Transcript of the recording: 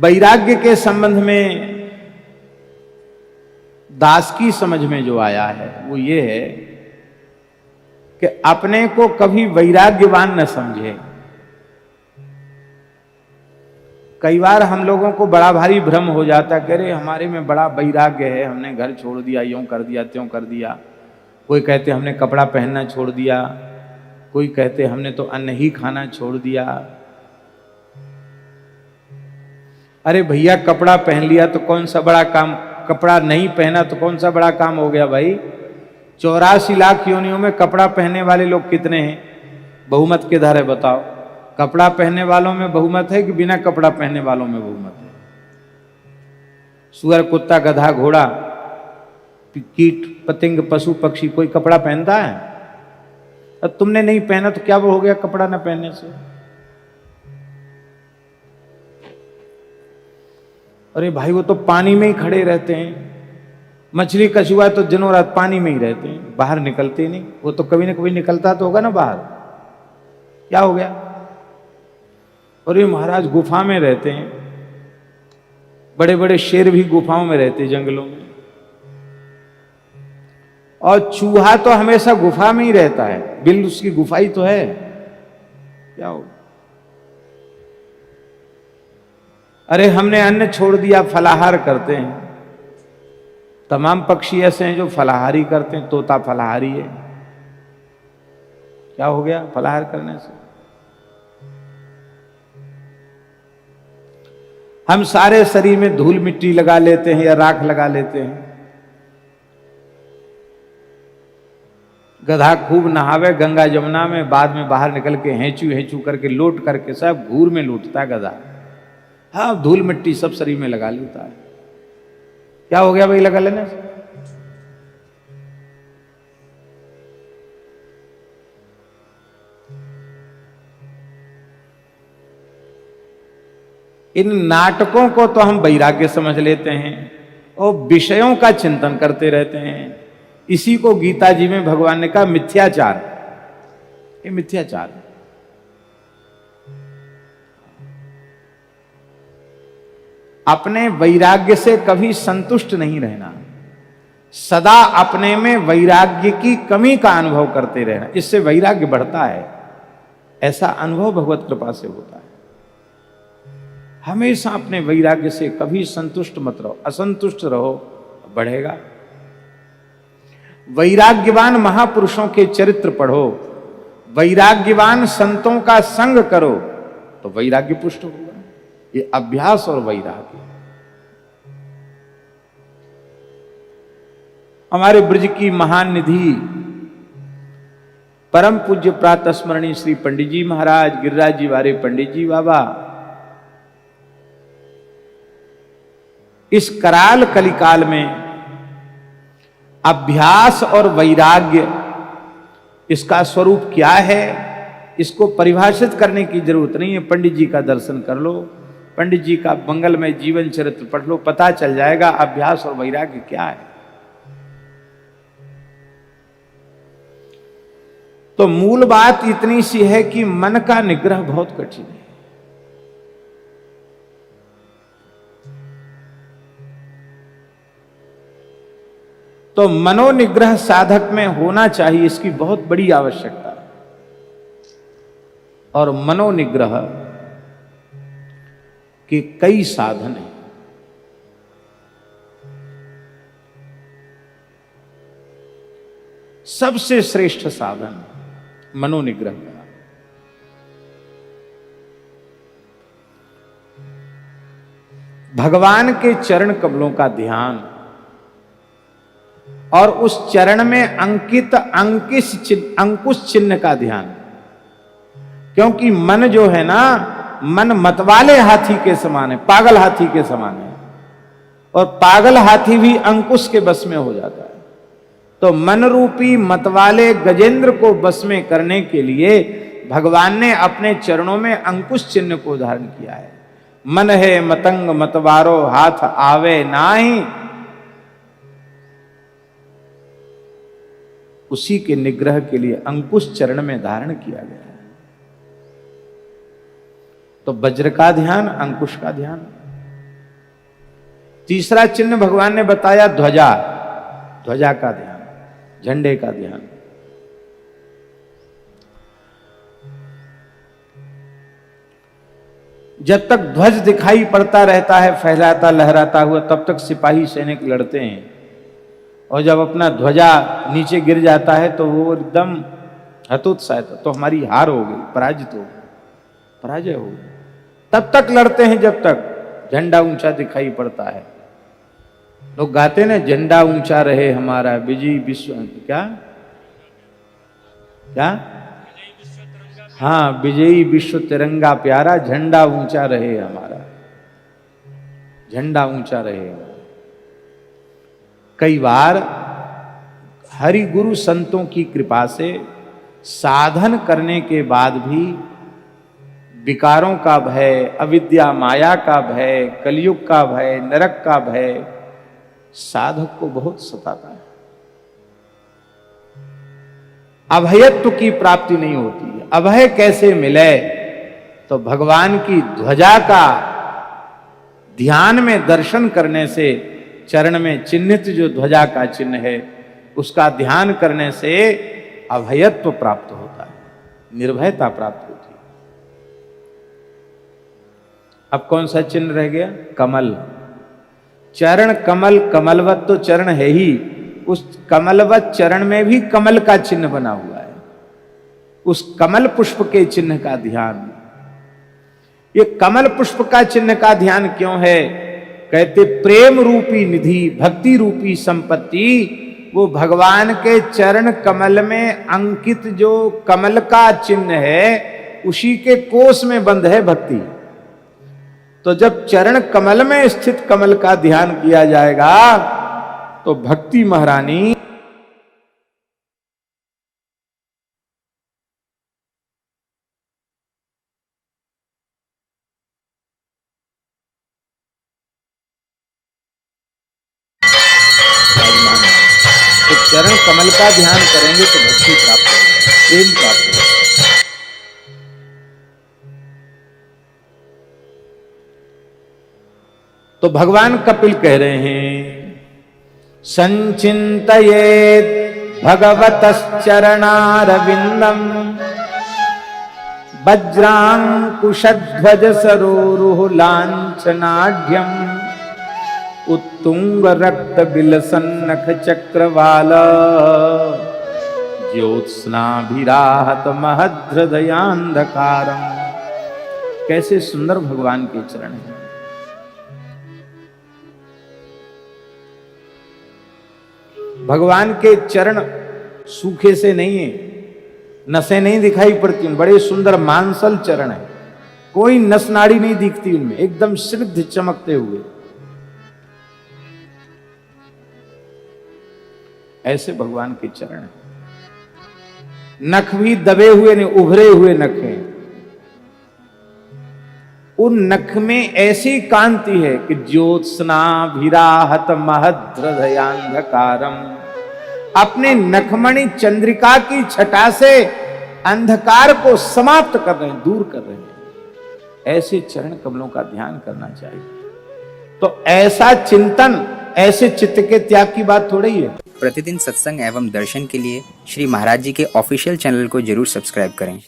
वैराग्य के संबंध में दास की समझ में जो आया है वो ये है कि अपने को कभी वैराग्यवान न समझे। कई बार हम लोगों को बड़ा भारी भ्रम हो जाता है कि अरे हमारे में बड़ा वैराग्य है, हमने घर छोड़ दिया, यूं कर दिया त्यों कर दिया। कोई कहते हमने कपड़ा पहनना छोड़ दिया, कोई कहते हमने तो अन्न ही खाना छोड़ दिया। अरे भैया कपड़ा पहन लिया तो कौन सा बड़ा काम, कपड़ा नहीं पहना तो कौन सा बड़ा काम हो गया भाई। 84 लाख योनियों में कपड़ा पहनने वाले लोग कितने हैं, बहुमत किधर है बताओ। कपड़ा पहनने वालों में बहुमत है कि बिना कपड़ा पहनने वालों में बहुमत है। सुअर कुत्ता गधा घोड़ा कीट पतंग पशु पक्षी कोई कपड़ा पहनता है? अब तुमने नहीं पहना तो क्या वो हो गया कपड़ा न पहनने से। अरे भाई वो तो पानी में ही खड़े रहते हैं। मछली कछुआ तो दिनों रात पानी में ही रहते हैं, बाहर निकलते नहीं। वो तो कभी ना कभी निकलता तो होगा ना बाहर, क्या हो गया। और ये महाराज गुफा में रहते हैं, बड़े बड़े शेर भी गुफाओं में रहते हैं, जंगलों में। और चूहा तो हमेशा गुफा में ही रहता है, बिल उसकी गुफा ही तो है, क्या हो। अरे हमने अन्न छोड़ दिया, फलाहार करते हैं। तमाम पक्षी ऐसे हैं जो फलाहारी करते हैं, तोता फलाहारी है, क्या हो गया फलाहार करने से। हम सारे शरीर में धूल मिट्टी लगा लेते हैं या राख लगा लेते हैं। गधा खूब नहावे गंगा जमुना में, बाद में बाहर निकल के हेंचू हेंचू करके लोट करके सब घूर में लूटता है गधा। हाँ धूल मिट्टी सब शरीर में लगा लेता है, क्या हो गया भाई लगा लेने से। इन नाटकों को तो हम वैराग्य समझ लेते हैं और विषयों का चिंतन करते रहते हैं। इसी को गीता जी में भगवान ने कहा मिथ्याचार, ये मिथ्याचार है। अपने वैराग्य से कभी संतुष्ट नहीं रहना, सदा अपने में वैराग्य की कमी का अनुभव करते रहना, इससे वैराग्य बढ़ता है। ऐसा अनुभव भगवत कृपा से होता है। हमेशा अपने वैराग्य से कभी संतुष्ट मत रहो, असंतुष्ट रहो बढ़ेगा। वैराग्यवान महापुरुषों के चरित्र पढ़ो, वैराग्यवान संतों का संग करो तो वैराग्य पुष्ट होगा। ये अभ्यास और वैराग्य। हमारे ब्रज की महान निधि परम पूज्य प्रातः स्मरणीय श्री पंडित जी महाराज, गिरिराज जी वाले पंडित जी बाबा, इस कराल कलिकाल में अभ्यास और वैराग्य इसका स्वरूप क्या है, इसको परिभाषित करने की जरूरत नहीं है। पंडित जी का दर्शन कर लो, पंडित जी का मंगलमय जीवन चरित्र पढ़ लो, पता चल जाएगा अभ्यास और वैराग्य क्या है। तो मूल बात इतनी सी है कि मन का निग्रह बहुत कठिन है। तो मनोनिग्रह साधक में होना चाहिए, इसकी बहुत बड़ी आवश्यकता है। और मनोनिग्रह के कई साधन हैं। सबसे श्रेष्ठ साधन मनोनिग्रह का भगवान के चरण कमलों का ध्यान और उस चरण में अंकित अंकुश चिन्ह का ध्यान। क्योंकि मन जो है ना, मन मतवाले हाथी के समान है, पागल हाथी के समान है, और पागल हाथी भी अंकुश के बस में हो जाता है। तो मन रूपी मतवाले गजेंद्र को बस में करने के लिए भगवान ने अपने चरणों में अंकुश चिन्ह को धारण किया है। मन है मतंग मतवारो हाथ आवे नाही, उसी के निग्रह के लिए अंकुश चरण में धारण किया गया है। तो वज्र का ध्यान, अंकुश का ध्यान। तीसरा चिन्ह भगवान ने बताया ध्वजा, ध्वजा का ध्यान, झंडे का ध्यान। जब तक ध्वज दिखाई पड़ता रहता है फहराता लहराता हुआ, तब तक सिपाही सैनिक लड़ते हैं, और जब अपना ध्वजा नीचे गिर जाता है तो वो एकदम हतोत्साहित, तो हमारी हार हो गई, पराजित हो गई, पराजय हो गई। तब तक लड़ते हैं जब तक झंडा ऊंचा दिखाई पड़ता है। लोग गाते ना, झंडा ऊंचा रहे हमारा विजयी विश्व, क्या क्या, हाँ, विजयी विश्व तिरंगा प्यारा, झंडा ऊंचा रहे हमारा, झंडा ऊंचा रहे हमारा। कई बार हरि गुरु संतों की कृपा से साधन करने के बाद भी विकारों का भय, अविद्या माया का भय, कलयुग का भय, नरक का भय साधक को बहुत सताता है। अभयत्व की प्राप्ति नहीं होती है। अभय कैसे मिले? तो भगवान की ध्वजा का ध्यान में दर्शन करने से, चरण में चिन्हित जो ध्वजा का चिन्ह है उसका ध्यान करने से अभयत्व प्राप्त होता है, निर्भयता प्राप्त होती है। अब कौन सा चिन्ह रह गया? कमल। चरण कमल, कमलवत तो चरण है ही, उस कमलवत चरण में भी कमल का चिन्ह बना हुआ है, उस कमल पुष्प के चिन्ह का ध्यान। ये कमल पुष्प का चिन्ह का ध्यान क्यों है? कहते प्रेम रूपी निधि, भक्ति रूपी संपत्ति, वो भगवान के चरण कमल में अंकित जो कमल का चिन्ह है उसी के कोष में बंद है भक्ति। तो जब चरण कमल में स्थित कमल का ध्यान किया जाएगा तो भक्ति महारानी तो चरण कमल का ध्यान करेंगे तो भक्ति प्राप्त होगी, प्रेम प्राप्त होगा। तो भगवान कपिल कह रहे हैं, संचिन्तयेत् भगवतश्चरणारविन्दम् वज्रांकुशध्वज सरोरुह लांछनाढ्यम् उत्तुंग रक्त बिलसन्नख चक्रवाल ज्योत्स्नाभिराहत महद्धृदयान्धकारम। कैसे सुंदर भगवान के चरण हैं। भगवान के चरण सूखे से नहीं है, नसें नहीं दिखाई पड़ती, बड़े सुंदर मांसल चरण है, कोई नस नाड़ी नहीं दिखती उनमें, एकदम स्निग्ध चमकते हुए। ऐसे भगवान के चरण हैं। नख भी दबे हुए नहीं, उभरे हुए नख हैं। उन नख में ऐसी कांति है कि ज्योत्स्नाभिराहत महद्धृदयान्धकारम, अपने नखमणि चंद्रिका की छटा से अंधकार को समाप्त कर रहे हैं, दूर कर रहे हैं। ऐसे चरण कमलों का ध्यान करना चाहिए। तो ऐसा चिंतन, ऐसे चित्त के त्याग की बात थोड़ी है। प्रतिदिन सत्संग एवं दर्शन के लिए श्री महाराज जी के ऑफिशियल चैनल को जरूर सब्सक्राइब करें।